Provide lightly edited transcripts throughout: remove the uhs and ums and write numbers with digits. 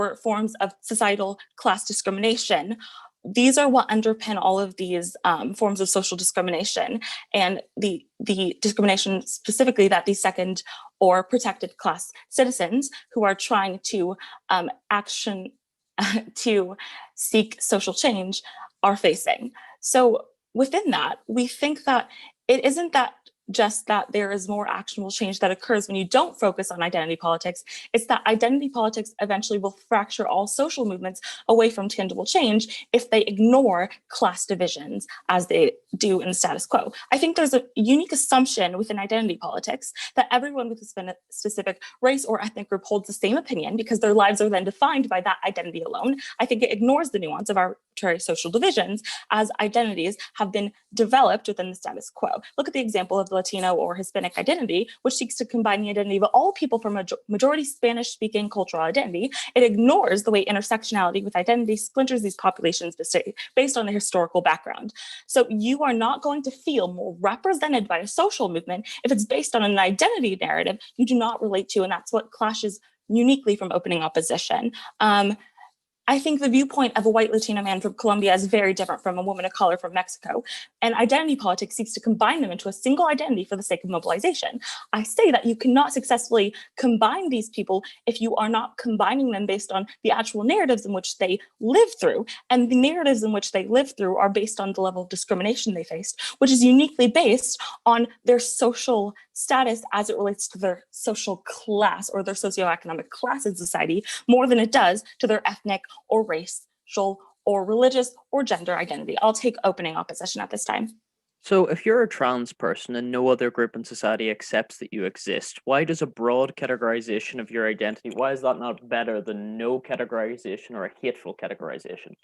or forms of societal class discrimination. These are what underpin all of these forms of social discrimination, and the discrimination specifically that these second or protected class citizens who are trying to action to seek social change are facing. So within that, we think that it isn't that just that there is more actionable change that occurs when you don't focus on identity politics. It's that identity politics eventually will fracture all social movements away from tangible change if they ignore class divisions as they do in the status quo. I think there's a unique assumption within identity politics that everyone with a specific race or ethnic group holds the same opinion because their lives are then defined by that identity alone. I think it ignores the nuance of arbitrary social divisions as identities have been developed within the status quo. Look at the example of the Latino or Hispanic identity, which seeks to combine the identity of all people from a majority Spanish-speaking cultural identity. It ignores the way intersectionality with identity splinters these populations based on their historical background. So you are not going to feel more represented by a social movement if it's based on an identity narrative you do not relate to, and that's what clashes uniquely from opening opposition. I think the viewpoint of a white Latino man from Colombia is very different from a woman of color from Mexico. And identity politics seeks to combine them into a single identity for the sake of mobilization. I say that you cannot successfully combine these people if you are not combining them based on the actual narratives in which they live through. And the narratives in which they live through are based on the level of discrimination they faced, which is uniquely based on their social status as it relates to their social class or their socioeconomic class in society, more than it does to their ethnic or racial or religious or gender identity. I'll take opening opposition at this time. So if you're a trans person and no other group in society accepts that you exist, why does a broad categorization of your identity, why is that not better than no categorization or a hateful categorization?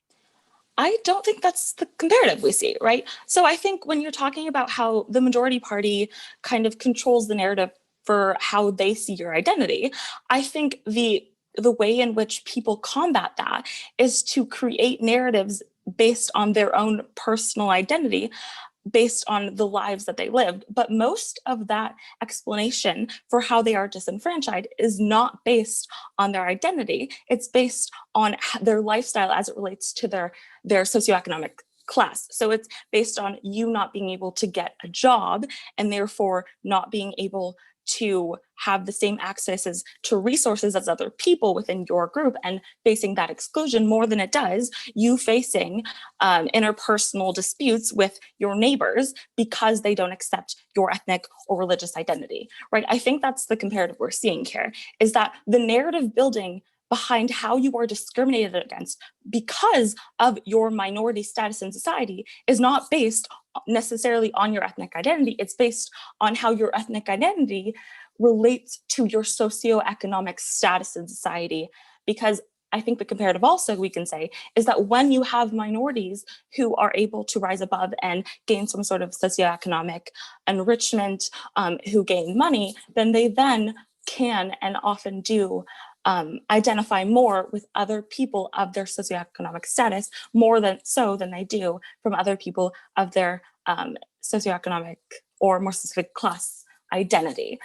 I don't think that's the comparative we see, right? So I think when you're talking about how the majority party kind of controls the narrative for how they see your identity, I think the way in which people combat that is to create narratives based on their own personal identity, based on the lives that they lived. But most of that explanation for how they are disenfranchised is not based on their identity. It's based on their lifestyle as it relates to their socioeconomic class. So it's based on you not being able to get a job and therefore not being able to have the same accesses to resources as other people within your group and facing that exclusion more than it does you facing interpersonal disputes with your neighbors because they don't accept your ethnic or religious identity, right? I think that's the comparative we're seeing here, is that the narrative building behind how you are discriminated against because of your minority status in society is not based necessarily on your ethnic identity. It's based on how your ethnic identity relates to your socioeconomic status in society. Because I think the comparative also we can say is that when you have minorities who are able to rise above and gain some sort of socioeconomic enrichment, who gain money, then they then can and often do identify more with other people of their socioeconomic status more than they do from other people of their socioeconomic or more specific class identity.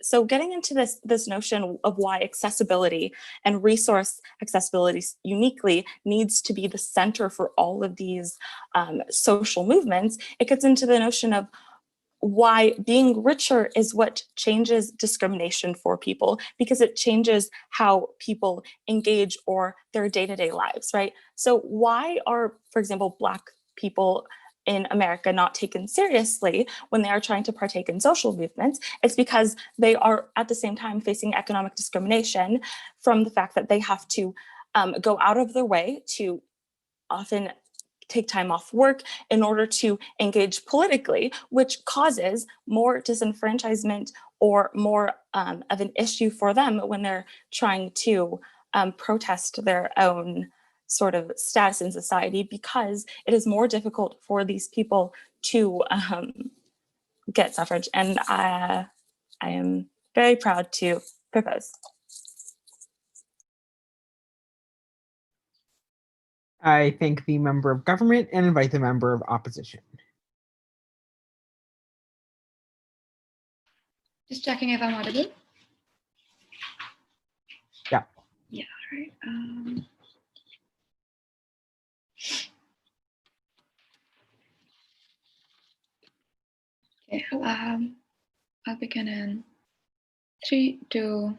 So getting into this notion of why accessibility and resource accessibility uniquely needs to be the center for all of these social movements, it gets into the notion of why being richer is what changes discrimination for people, because it changes how people engage or their day-to-day lives, right? So why are, for example, Black people in America not taken seriously when they are trying to partake in social movements? It's because they are at the same time facing economic discrimination from the fact that they have to go out of their way to often take time off work in order to engage politically, which causes more disenfranchisement or more of an issue for them when they're trying to protest their own sort of status in society, because it is more difficult for these people to get suffrage. And I am very proud to propose. I thank the member of government and invite the member of opposition. Just checking if I'm audible. Yeah. Yeah, all right. I'll begin in 3, 2.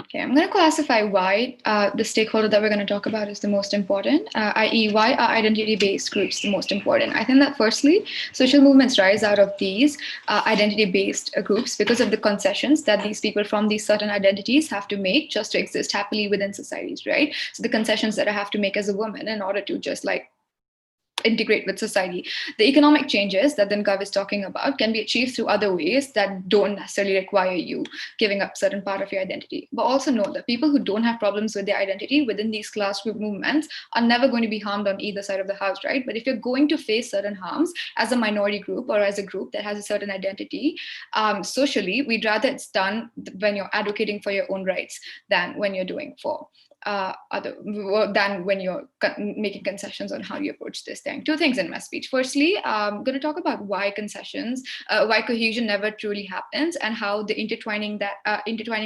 Okay, I'm going to classify why the stakeholder that we're going to talk about is the most important, i.e. why are identity-based groups the most important? I think that firstly, social movements rise out of these identity-based groups because of the concessions that these people from these certain identities have to make just to exist happily within societies, right? So the concessions that I have to make as a woman in order to just like integrate with society. The economic changes that Dinkav is talking about can be achieved through other ways that don't necessarily require you giving up certain part of your identity. But also know that people who don't have problems with their identity within these class group movements are never going to be harmed on either side of the house, right? But if you're going to face certain harms as a minority group or as a group that has a certain identity, socially, we'd rather it's done when you're advocating for your own rights than when you're doing for than when you're making concessions on how you approach this thing. Two things in my speech. Firstly, I'm going to talk about why concessions, why cohesion never truly happens, and how the intertwining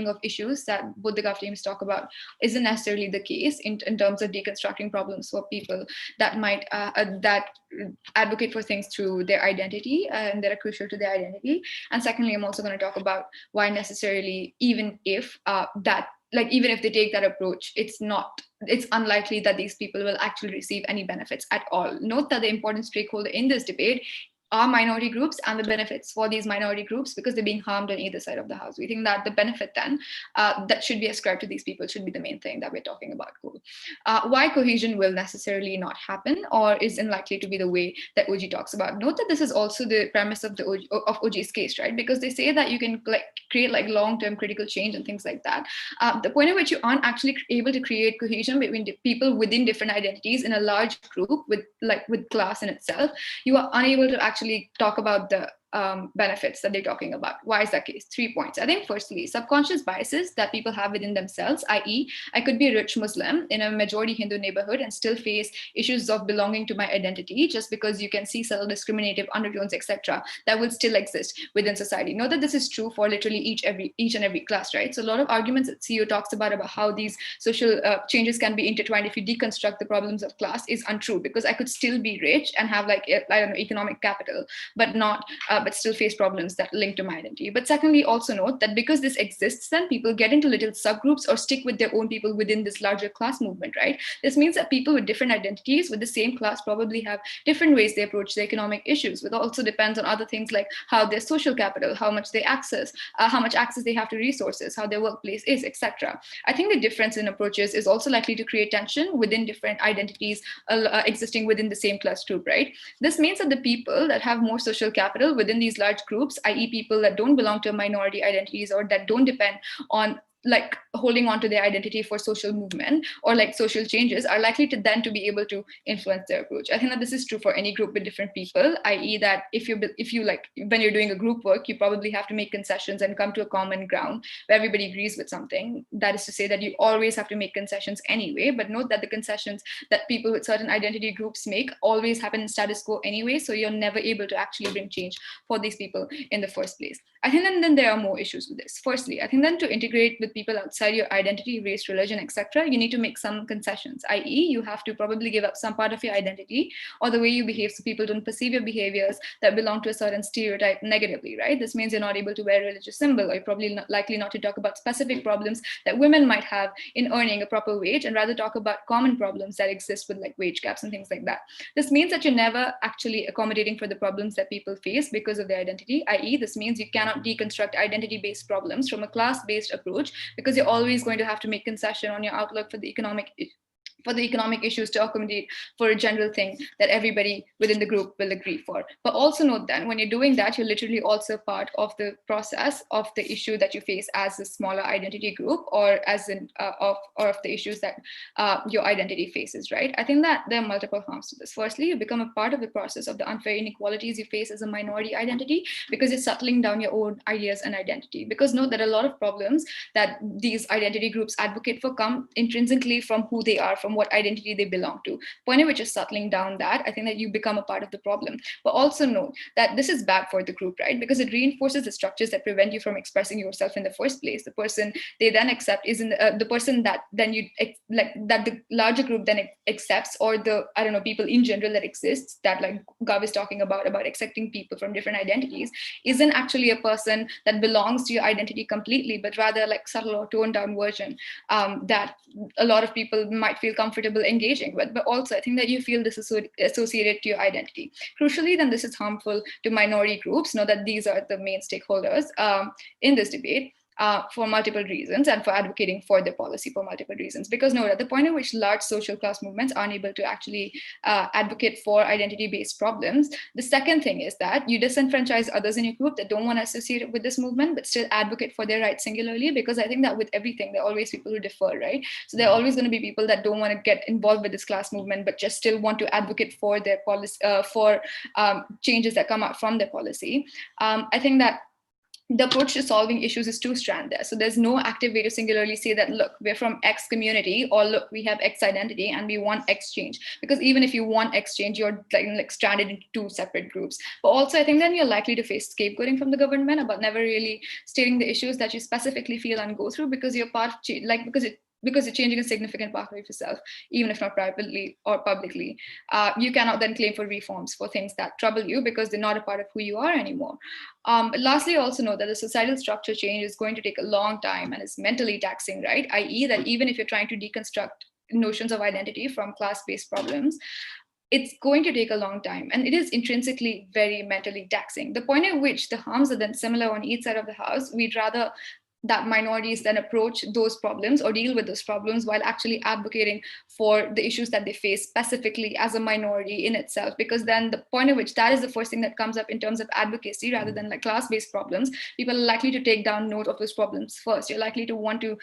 of issues that both the GOV teams talk about isn't necessarily the case in terms of deconstructing problems for people that might that advocate for things through their identity and that are crucial to their identity. And secondly, I'm also going to talk about why necessarily, even if even if they take that approach, it's unlikely that these people will actually receive any benefits at all. Note that the important stakeholder in this debate are minority groups and the benefits for these minority groups because they're being harmed on either side of the house. We think that the benefit then that should be ascribed to these people should be the main thing that we're talking about. Cool. Why cohesion will necessarily not happen or is unlikely to be the way that OG talks about. Note that this is also the premise of OG's case, right? Because they say that you can create long-term critical change and things like that. The point at which you aren't actually able to create cohesion between people within different identities in a large group with class in itself, you are unable to actually talk about the benefits that they're talking about. Why is that case? 3 points. I think firstly, subconscious biases that people have within themselves, i.e. I could be a rich Muslim in a majority Hindu neighborhood and still face issues of belonging to my identity just because you can see subtle discriminative undertones, etc. that will still exist within society. Know that this is true for literally each and every class, right? So a lot of arguments that CEO talks about how these social changes can be intertwined if you deconstruct the problems of class is untrue, because I could still be rich and have economic capital, but still face problems that link to my identity. But secondly, also note that because this exists, then people get into little subgroups or stick with their own people within this larger class movement, right? This means that people with different identities with the same class probably have different ways they approach the economic issues, which also depends on other things like how their social capital, how much they access, how much access they have to resources, how their workplace is, etc. I think the difference in approaches is also likely to create tension within different identities existing within the same class group, right? This means that the people that have more social capital within these large groups, i.e. people that don't belong to minority identities or that don't depend on holding on to their identity for social movement or social changes, are likely to then to be able to influence their approach. I think that this is true for any group with different people, i.e. that if you when you're doing a group work, you probably have to make concessions and come to a common ground where everybody agrees with something. That is to say that you always have to make concessions anyway, but note that the concessions that people with certain identity groups make always happen in status quo anyway, so you're never able to actually bring change for these people in the first place. I think then there are more issues with this. Firstly, I think then to integrate with people outside your identity, race, religion, etc., you need to make some concessions, i.e. you have to probably give up some part of your identity or the way you behave so people don't perceive your behaviors that belong to a certain stereotype negatively, right? This means you're not able to wear a religious symbol, or you're probably likely not to talk about specific problems that women might have in earning a proper wage and rather talk about common problems that exist with wage gaps and things like that. This means that you're never actually accommodating for the problems that people face because of their identity, i.e. this means you cannot deconstruct identity-based problems from a class-based approach, because you're always going to have to make concession on your outlook for the economic issues to accommodate for a general thing that everybody within the group will agree for. But also note that when you're doing that, you're literally also part of the process of the issue that you face as a smaller identity group, or as of the issues that your identity faces, right? I think that there are multiple harms to this. Firstly, you become a part of the process of the unfair inequalities you face as a minority identity, because you're settling down your own ideas and identity. Because note that a lot of problems that these identity groups advocate for come intrinsically from who they are, from from what identity they belong to. Point at which is settling down that, I think that you become a part of the problem. But also know that this is bad for the group, right? Because it reinforces the structures that prevent you from expressing yourself in the first place. The person they then accept is the person that then you like that the larger group then accepts, or the, I don't know, people in general that exists, that like Gav is talking about accepting people from different identities, isn't actually a person that belongs to your identity completely, but rather like subtle or toned down version that a lot of people might feel comfortable engaging with. But also I think that you feel this is associated to your identity. Crucially, then this is harmful to minority groups. Know that these are the main stakeholders in this debate. For multiple reasons, and for advocating for the policy for multiple reasons. Because no, at the point at which large social class movements aren't able to actually advocate for identity-based problems, the second thing is that you disenfranchise others in your group that don't want to associate with this movement, but still advocate for their rights singularly. Because I think that with everything, there are always people who differ, right? So there are always going to be people that don't want to get involved with this class movement, but just still want to advocate for their policy, for changes that come out from their policy. I think that the approach to solving issues is two-strand there. So there's no active way to singularly say that, look, we're from X community, or look, we have X identity and we want X change. Because even if you want X change, you're like stranded into two separate groups. But also I think then you're likely to face scapegoating from the government about never really stating the issues that you specifically feel and go through, because you're part of, because you're changing a significant part of yourself, even if not privately or publicly. You cannot then claim for reforms for things that trouble you, because they're not a part of who you are anymore. But lastly, also know that the societal structure change is going to take a long time and is mentally taxing, right? i.e. that even if you're trying to deconstruct notions of identity from class-based problems, it's going to take a long time, and it is intrinsically very mentally taxing. The point at which the harms are then similar on each side of the house, we'd rather that minorities then approach those problems or deal with those problems while actually advocating for the issues that they face specifically as a minority in itself. Because then the point at which that is the first thing that comes up in terms of advocacy, rather than like class-based problems, people are likely to take down note of those problems first. You're likely to want to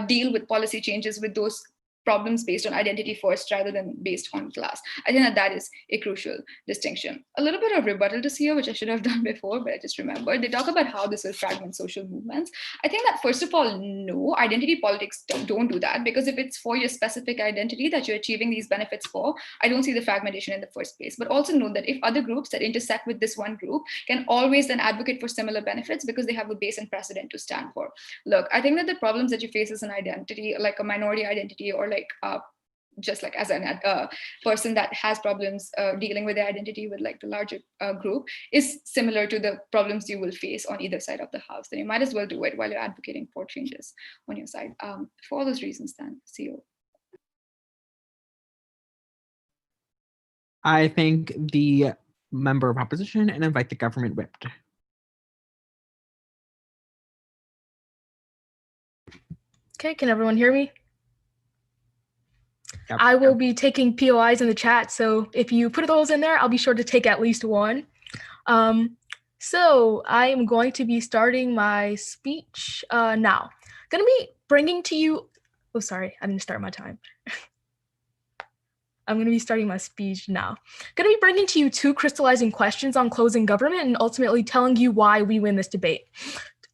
deal with policy changes with those problems based on identity first, rather than based on class. I think that is a crucial distinction. A little bit of rebuttal to see here, which I should have done before, but I just remembered. They talk about how this will fragment social movements. I think that first of all, no, identity politics don't do that, because if it's for your specific identity that you're achieving these benefits for, I don't see the fragmentation in the first place. But also know that if other groups that intersect with this one group can always then advocate for similar benefits, because they have a base and precedent to stand for. Look, I think that the problems that you face as an identity, like a minority identity, or just like as a person that has problems dealing with their identity with like the larger group, is similar to the problems you will face on either side of the house. Then you might as well do it while you're advocating for changes on your side. For all those reasons, then, CEO. I thank the member of opposition and invite the government whip. Okay, can everyone hear me? Yep. I will be taking POIs in the chat, so if you put those in there, I'll be sure to take at least one. So I am going to be starting my speech now. Going to be bringing to you, oh, sorry, I didn't start my time. I'm going to be starting my speech now. Going to be bringing to you two crystallizing questions on closing government and ultimately telling you why we win this debate.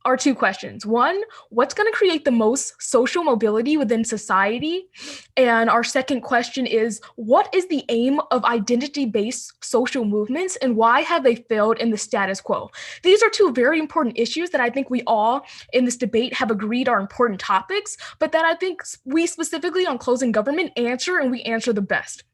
Our two questions. One, what's going to create the most social mobility within society? And our second question is, what is the aim of identity-based social movements and why have they failed in the status quo? These are two very important issues that I think we all in this debate have agreed are important topics, but that I think we specifically on closing government answer, and we answer the best.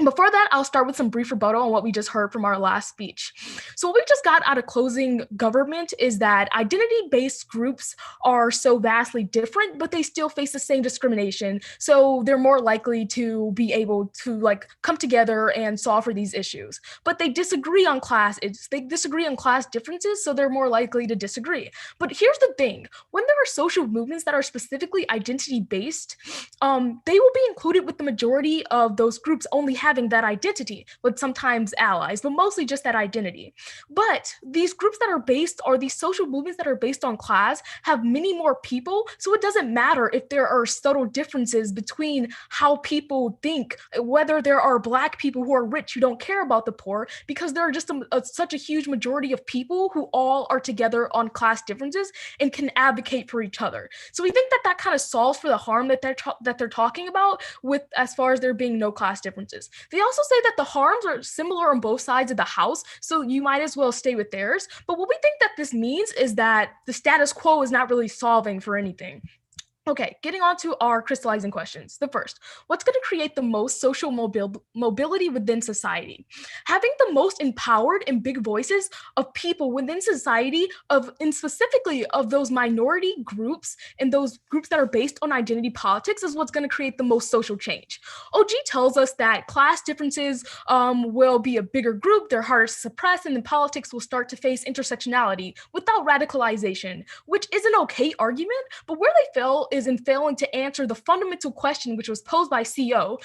Before that, I'll start with some brief rebuttal on what we just heard from our last speech. So what we just got out of closing government is that identity-based groups are so vastly different, but they still face the same discrimination. So they're more likely to be able to come together and solve for these issues. But they disagree on class. They disagree on class differences, so they're more likely to disagree. But here's the thing: when there are social movements that are specifically identity-based, they will be included with the majority of those groups only having that identity, but sometimes allies, but mostly just that identity. But these groups that are based, or these social movements that are based on class, have many more people. So it doesn't matter if there are subtle differences between how people think, whether there are Black people who are rich who don't care about the poor, because there are just such a huge majority of people who all are together on class differences and can advocate for each other. So we think that that kind of solves for the harm that they're talking about, with as far as there being no class differences. They also say that the harms are similar on both sides of the house, so you might as well stay with theirs. But what we think that this means is that the status quo is not really solving for anything. Okay, getting on to our crystallizing questions. The first, what's going to create the most social mobility within society? Having the most empowered and big voices of people within society, and specifically of those minority groups and those groups that are based on identity politics, is what's going to create the most social change. OG tells us that class differences will be a bigger group, they're harder to suppress, and then politics will start to face intersectionality without radicalization, which is an okay argument, but where they fail is in failing to answer the fundamental question which was posed by CO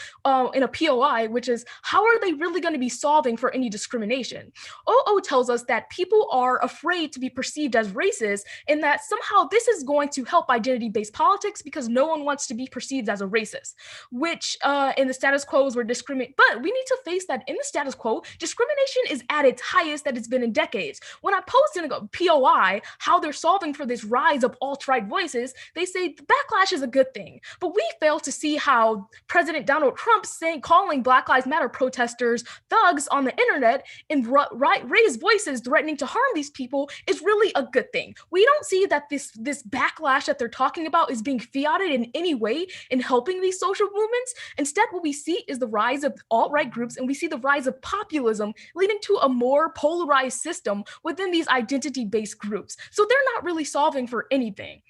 in a POI, which is, how are they really going to be solving for any discrimination? OO tells us that people are afraid to be perceived as racist, and that somehow this is going to help identity-based politics because no one wants to be perceived as a racist, which in the status quo is where discriminate. But we need to face that in the status quo, discrimination is at its highest that it's been in decades. When I post in a POI how they're solving for this rise of alt-right voices, they say the backlash is a good thing. But we fail to see how President Donald Trump calling Black Lives Matter protesters thugs on the internet and raise voices threatening to harm these people is really a good thing. We don't see that this backlash that they're talking about is being fiated in any way in helping these social movements. Instead, what we see is the rise of alt-right groups, and we see the rise of populism leading to a more polarized system within these identity-based groups. So they're not really solving for anything.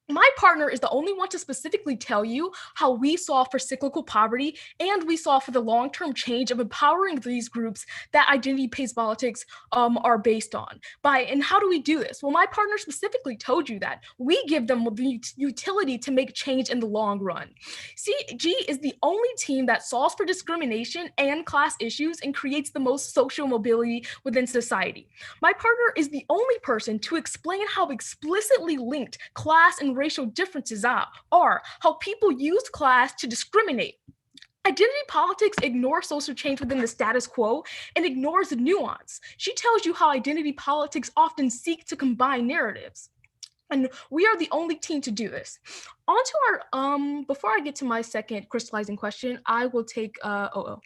My partner is the only one to specifically tell you how we solve for cyclical poverty, and we solve for the long-term change of empowering these groups that identity-based politics are based on. And how do we do this? Well, my partner specifically told you that we give them the utility to make change in the long run. CG is the only team that solves for discrimination and class issues and creates the most social mobility within society. My partner is the only person to explain how explicitly linked class and racial differences are, how people use class to discriminate. Identity politics ignores social change within the status quo and ignores the nuance. She tells you how identity politics often seek to combine narratives. And we are the only team to do this. On to our, before I get to my second crystallizing question, I will take OO.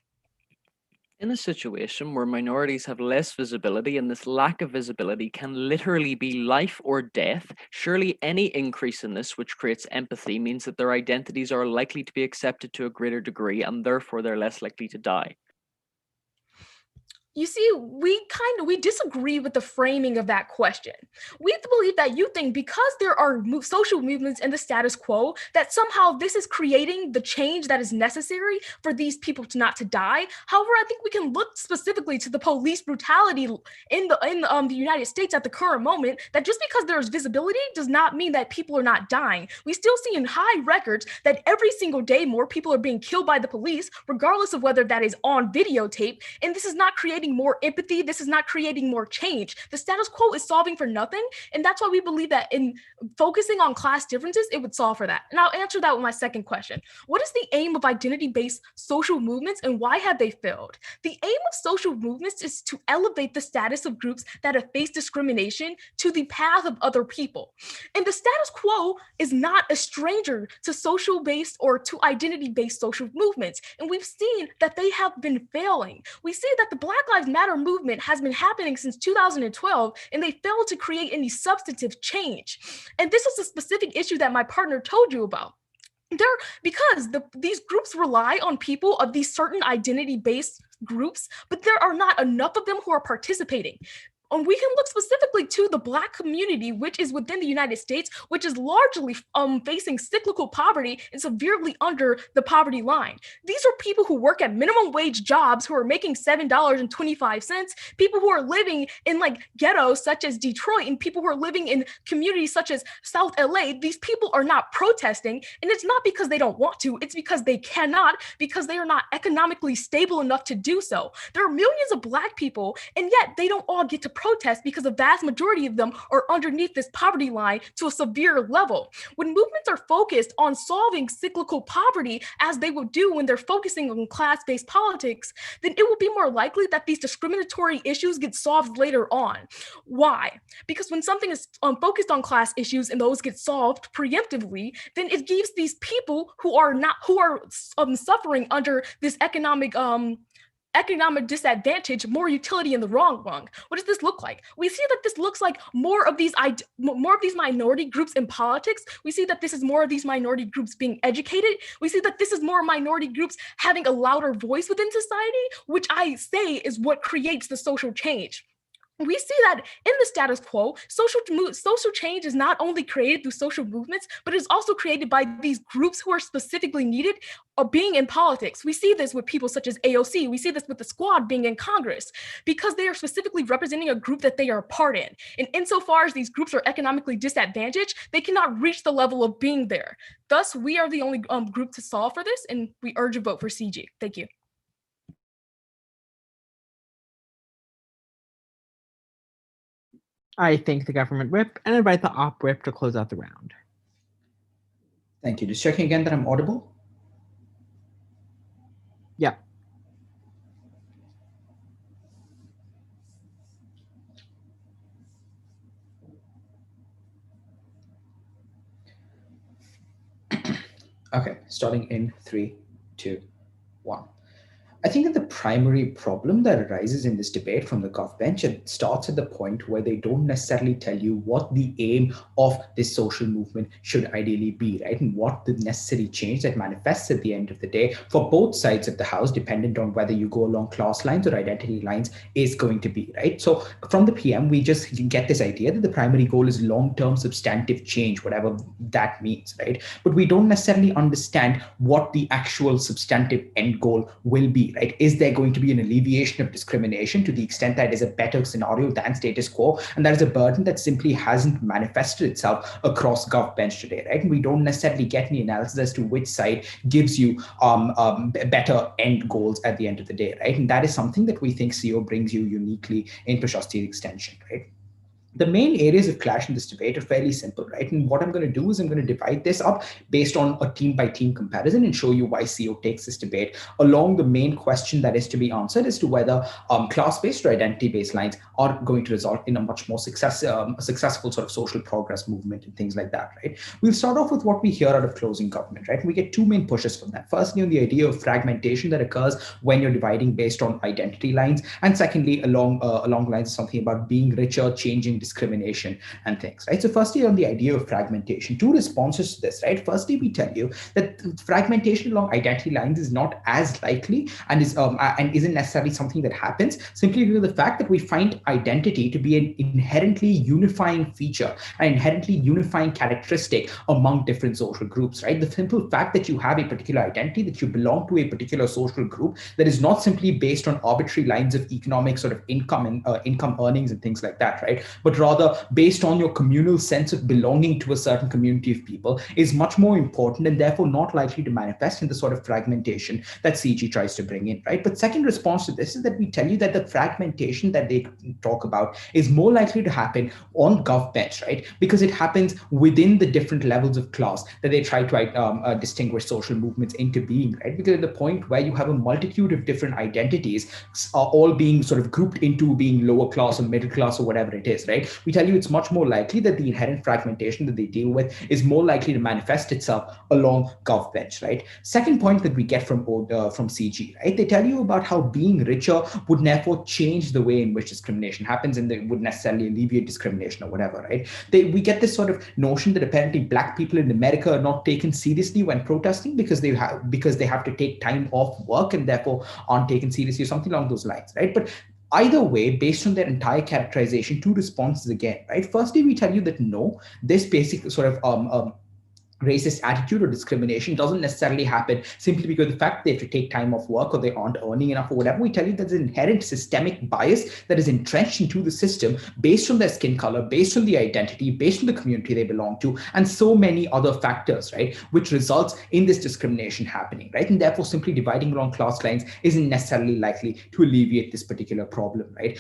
In a situation where minorities have less visibility, and this lack of visibility can literally be life or death, surely any increase in this, which creates empathy, means that their identities are likely to be accepted to a greater degree, and therefore they're less likely to die. You see, we disagree with the framing of that question. We believe that you think because there are social movements in the status quo, that somehow this is creating the change that is necessary for these people to die. However, I think we can look specifically to the police brutality in the United States at the current moment, that just because there's visibility does not mean that people are not dying. We still see in high records that every single day more people are being killed by the police, regardless of whether that is on videotape, and this is not creating more empathy. This is not creating more change. The status quo is solving for nothing. And that's why we believe that in focusing on class differences, it would solve for that. And I'll answer that with my second question. What is the aim of identity-based social movements, and why have they failed? The aim of social movements is to elevate the status of groups that have faced discrimination to the path of other people. And the status quo is not a stranger to social-based or to identity-based social movements. And we've seen that they have been failing. We see that the Black Lives Matter movement has been happening since 2012, and they failed to create any substantive change. And this is a specific issue that my partner told you about. Because these groups rely on people of these certain identity-based groups, but there are not enough of them who are participating. we can look specifically to the Black community, which is within the United States, which is largely facing cyclical poverty and severely under the poverty line. These are people who work at minimum wage jobs who are making $7.25, people who are living in like ghettos such as Detroit, and people who are living in communities such as South LA. These people are not protesting, and it's not because they don't want to, it's because they cannot, because they are not economically stable enough to do so. There are millions of Black people, and yet they don't all get to protest because the vast majority of them are underneath this poverty line to a severe level. When movements are focused on solving cyclical poverty, as they would do when they're focusing on class-based politics, then it will be more likely that these discriminatory issues get solved later on. Why? Because when something is focused on class issues and those get solved preemptively, then it gives these people who are suffering under this economic disadvantage more utility in the wrong run. What does this look like? We see that this looks like more of these minority groups in politics. We see that this is more of these minority groups being educated. We see that this is more minority groups having a louder voice within society, which I say is what creates the social change. We see that in the status quo, social change is not only created through social movements, but is also created by these groups who are specifically needed being in politics. We see this with people such as AOC. We see this with the Squad being in Congress, because they are specifically representing a group that they are a part in. And insofar as these groups are economically disadvantaged, they cannot reach the level of being there. Thus, we are the only group to solve for this, and we urge a vote for CG. Thank you. I thank the government whip and invite the op whip to close out the round. Thank you. Just checking again that I'm audible. Yeah. Okay, starting in 3, 2, 1. I think that the primary problem that arises in this debate from the Gov bench, it starts at the point where they don't necessarily tell you what the aim of this social movement should ideally be, right? And what the necessary change that manifests at the end of the day for both sides of the house, dependent on whether you go along class lines or identity lines, is going to be, right? So from the PM, we just get this idea that the primary goal is long-term substantive change, whatever that means, right? But we don't necessarily understand what the actual substantive end goal will be, right? Is there going to be an alleviation of discrimination to the extent that is a better scenario than status quo? And that is a burden that simply hasn't manifested itself across Gov bench today, right? And we don't necessarily get any analysis as to which side gives you better end goals at the end of the day, right? And that is something that we think CO brings you uniquely in Prashasti's extension, right? The main areas of clash in this debate are fairly simple, right? And what I'm going to do is I'm going to divide this up based on a team-by-team comparison and show you why CO takes this debate along the main question that is to be answered as to whether class-based or identity-based lines are going to result in a much more successful sort of social progress movement and things like that, right? We'll start off with what we hear out of closing government, right? And we get two main pushes from that. Firstly, on the idea of fragmentation that occurs when you're dividing based on identity lines, and secondly, along lines of something about being richer, changing discrimination and things, right? So firstly, on the idea of fragmentation, two responses to this, right? Firstly, we tell you that fragmentation along identity lines is not as likely and isn't necessarily something that happens simply due to the fact that we find identity to be an inherently unifying feature, an inherently unifying characteristic among different social groups, right? The simple fact that you have a particular identity, that you belong to a particular social group that is not simply based on arbitrary lines of economic sort of income and income earnings and things like that, right? But rather based on your communal sense of belonging to a certain community of people is much more important and therefore not likely to manifest in the sort of fragmentation that CG tries to bring in, right? But second response to this is that we tell you that the fragmentation that they talk about is more likely to happen on Gov bench, right? Because it happens within the different levels of class that they try to distinguish social movements into being, right? Because at the point where you have a multitude of different identities are all being sort of grouped into being lower class or middle class or whatever it is, right? We tell you it's much more likely that the inherent fragmentation that they deal with is more likely to manifest itself along Gov bench, right? Second point that we get from CG, right? They tell you about how being richer would therefore change the way in which discrimination happens and they would necessarily alleviate discrimination or whatever, right? We get this sort of notion that apparently Black people in America are not taken seriously when protesting because they have to take time off work and therefore aren't taken seriously or something along those lines, right? But Either way, based on their entire characterization, two responses again, right? Firstly, we tell you that no, this basic sort of racist attitude or discrimination doesn't necessarily happen simply because the fact they have to take time off work or they aren't earning enough or whatever. We tell you there's an inherent systemic bias that is entrenched into the system based on their skin color, based on the identity, based on the community they belong to, and so many other factors, right, which results in this discrimination happening, right? And therefore, simply dividing along class lines isn't necessarily likely to alleviate this particular problem, right?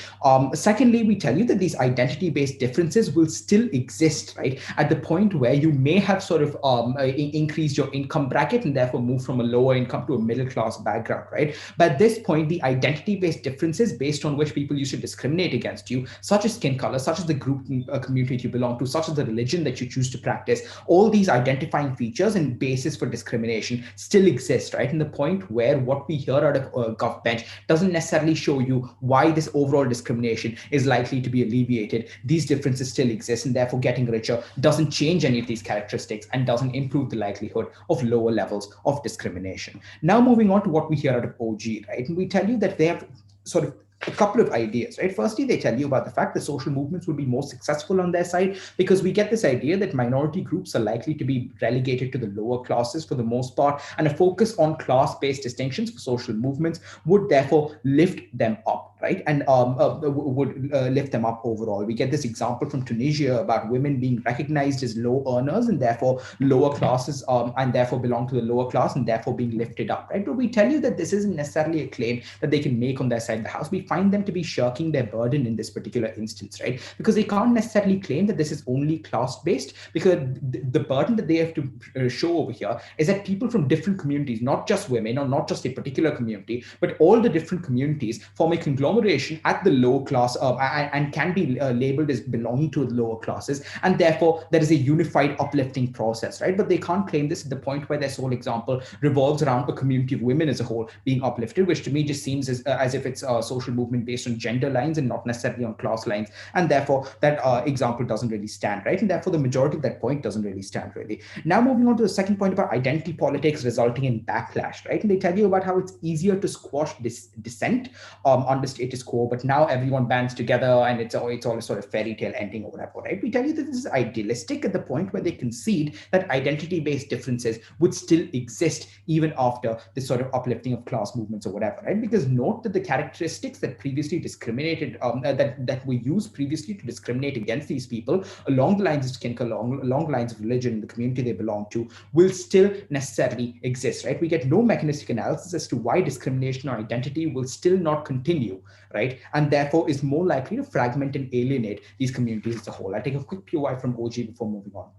Secondly, we tell you that these identity-based differences will still exist, right, at the point where you may have sort of increased your income bracket and therefore move from a lower income to a middle class background, right? But at this point, the identity-based differences based on which people used to discriminate against you, such as skin color, such as the group community you belong to, such as the religion that you choose to practice, all these identifying features and basis for discrimination still exist, right? And the point where what we hear out of GovBench doesn't necessarily show you why this overall discrimination is likely to be alleviated. These differences still exist, and therefore getting richer doesn't change any of these characteristics and doesn't improve the likelihood of lower levels of discrimination. Now moving on to what we hear out of OG, right? And we tell you that they have sort of a couple of ideas, right? Firstly, they tell you about the fact that social movements will be more successful on their side because we get this idea that minority groups are likely to be relegated to the lower classes for the most part, and a focus on class-based distinctions for social movements would therefore lift them up, right? And would lift them up overall. We get this example from Tunisia about women being recognized as low earners and therefore lower classes and therefore belong to the lower class and therefore being lifted up, right? But we tell you that this isn't necessarily a claim that they can make on their side of the house. We find them to be shirking their burden in this particular instance, right? Because they can't necessarily claim that this is only class-based, because the burden that they have to show over here is that people from different communities, not just women or not just a particular community, but all the different communities form a conglomeration at the low class and can be labeled as belonging to the lower classes. And therefore, there is a unified uplifting process, right? But they can't claim this at the point where their sole example revolves around a community of women as a whole being uplifted, which to me just seems as if it's a social movement based on gender lines and not necessarily on class lines. And therefore, that example doesn't really stand, right? And therefore, the majority of that point doesn't really stand, really. Now, moving on to the second point about identity politics resulting in backlash, right? And they tell you about how it's easier to squash this dissent under status quo, but now everyone bands together and it's all a sort of fairy tale ending or whatever, right? We tell you that this is idealistic at the point where they concede that identity-based differences would still exist even after this sort of uplifting of class movements or whatever, right? Because note that the characteristics that previously discriminated, that were used previously to discriminate against these people along the lines of skin color, along the lines of religion, the community they belong to, will still necessarily exist, right? We get no mechanistic analysis as to why discrimination or identity will still not continue, right? And therefore is more likely to fragment and alienate these communities as a whole. I'll take a quick POI from OG before moving on.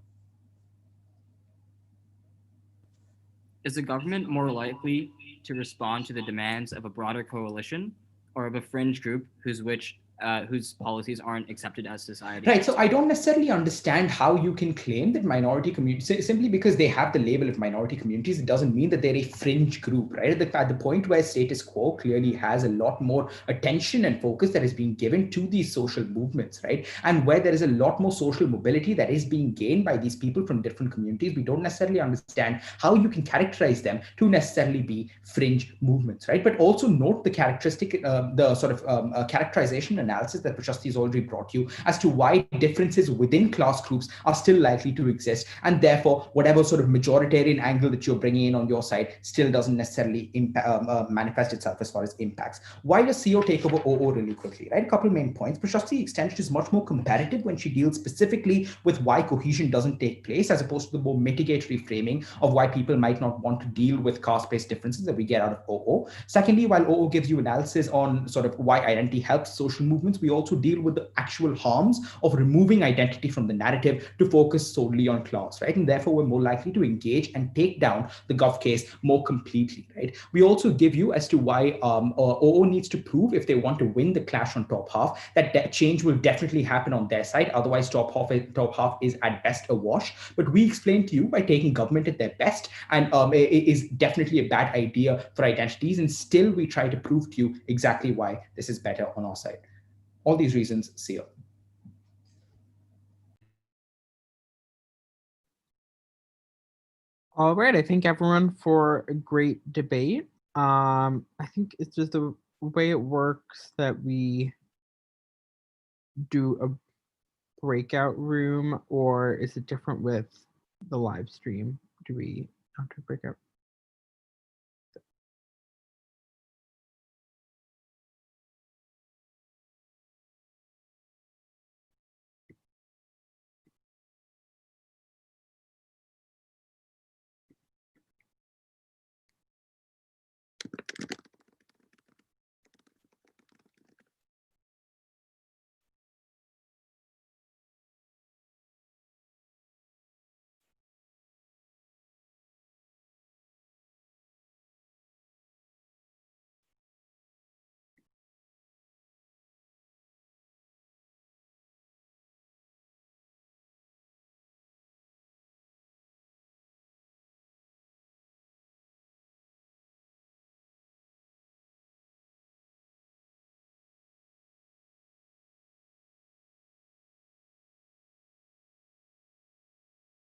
Is the government more likely to respond to the demands of a broader coalition or of a fringe group whose policies aren't accepted as society? Right. So I don't necessarily understand how you can claim that minority communities, simply because they have the label of minority communities, it doesn't mean that they're a fringe group, right? At the point where status quo clearly has a lot more attention and focus that is being given to these social movements, right? And where there is a lot more social mobility that is being gained by these people from different communities, we don't necessarily understand how you can characterize them to necessarily be fringe movements, right? But also note the characteristic, the sort of characterization analysis that Prashasti has already brought you as to why differences within class groups are still likely to exist, and therefore whatever sort of majoritarian angle that you're bringing in on your side still doesn't necessarily manifest itself as far as impacts. Why does CO take over OO really quickly, right? A couple of main points. Prashasti extension is much more comparative when she deals specifically with why cohesion doesn't take place, as opposed to the more mitigatory framing of why people might not want to deal with caste-based differences that we get out of OO. Secondly, while OO gives you analysis on sort of why identity helps social movements, we also deal with the actual harms of removing identity from the narrative to focus solely on class, right? And therefore, we're more likely to engage and take down the Gov case more completely, right? We also give you as to why OO needs to prove, if they want to win the clash on top half, that change will definitely happen on their side. Otherwise, top half is at best a wash. But we explain to you by taking government at their best, and it is definitely a bad idea for identities. And still, we try to prove to you exactly why this is better on our side. All these reasons, seal. All right, I thank everyone for a great debate. I think it's just way it works that we do a breakout room, or is it different with the live stream? Do we have to break out?